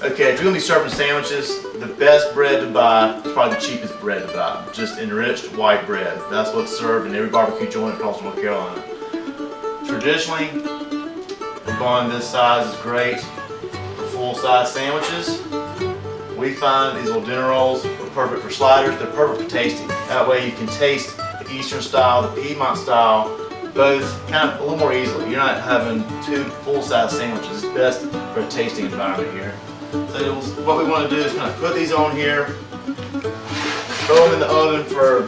Okay, if you're going to be serving sandwiches, the best bread to buy is probably the cheapest bread to buy. Just enriched white bread. That's what's served in every barbecue joint across North Carolina. Traditionally, a bun this size is great for full-size sandwiches. We find these little dinner rolls are perfect for sliders. They're perfect for tasting. That way you can taste the Eastern style, the Piedmont style, both kind of a little more easily. You're not having two full-size sandwiches. It's best for a tasting environment here. So what we want to do is kind of put these on here, throw them in the oven for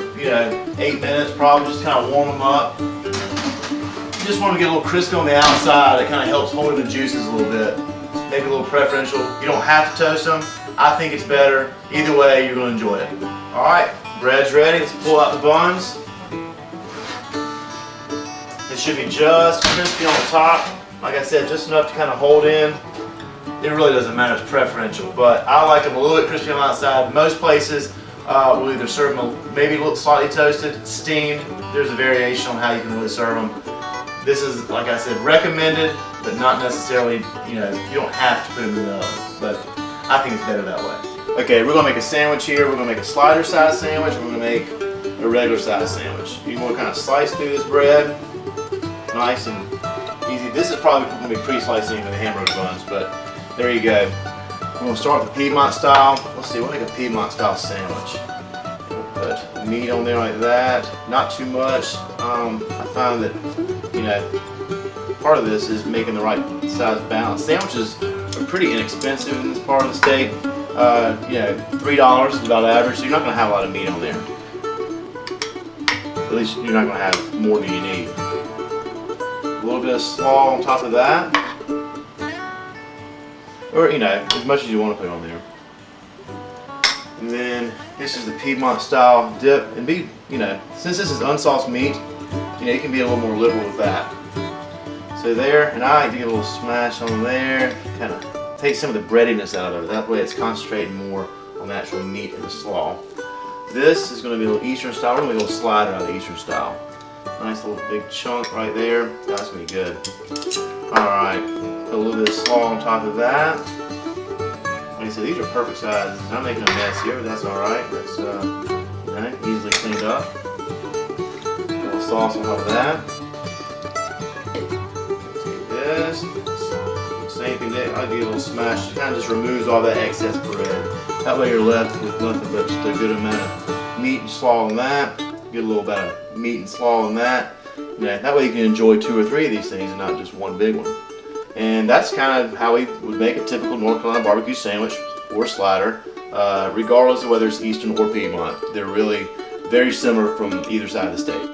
8 minutes probably, just kind of warm them up. You just want to get a little crispy on the outside. It kind of helps hold in the juices a little bit. Maybe a little preferential. You don't have to toast them. I think it's better. Either way, you're going to enjoy it. Alright, bread's ready. Let's pull out the buns. It should be just crispy on the top. Like I said, just enough to kind of hold in. It really doesn't matter, it's preferential, but I like them a little bit crispy on the outside. Most places will either serve them maybe a little slightly toasted, steamed. There's a variation on how you can really serve them. This is, like I said, recommended, but not necessarily, you don't have to put them in the oven, but I think it's better that way. Okay, we're going to make a sandwich here. We're going to make a slider size sandwich, and we're going to make a regular size sandwich. You want to kind of slice through this bread, nice and easy. This is probably going to be pre-slicing for the hamburger buns, but there you go. We're going to start with the Piedmont style. Let's see, we'll make a Piedmont style sandwich. We'll put meat on there like that, not too much. I find that, part of this is making the right size balance. Sandwiches are pretty inexpensive in this part of the state. $3 is about average, so you're not going to have a lot of meat on there. At least you're not going to have more than you need. A little bit of slaw on top of that. Or, as much as you want to put on there. And then, this is the Piedmont style dip. And since this is unsauced meat, you can be a little more liberal with that. So there, and I like to get a little smash on there, kind of take some of the breadiness out of it. That way it's concentrating more on the actual meat and the slaw. This is going to be a little Eastern style. We're going to be a little slider out of the Eastern style. Nice little big chunk right there. That's going to be good. Alright, put a little bit of slaw on top of that. Like I said, these are perfect sizes. I'm making a mess here, but that's alright. That's easily cleaned up. A little sauce on top of that. Take this. Same thing there. I'll give it a little smash. It kind of just removes all that excess bread. That way you're left with nothing but just a good amount of meat and slaw on that. Get a little bit of meat and slaw on that. That way you can enjoy 2 or 3 of these things and not just one big one. And that's kind of how we would make a typical North Carolina barbecue sandwich or slider, regardless of whether it's Eastern or Piedmont. They're really very similar from either side of the state.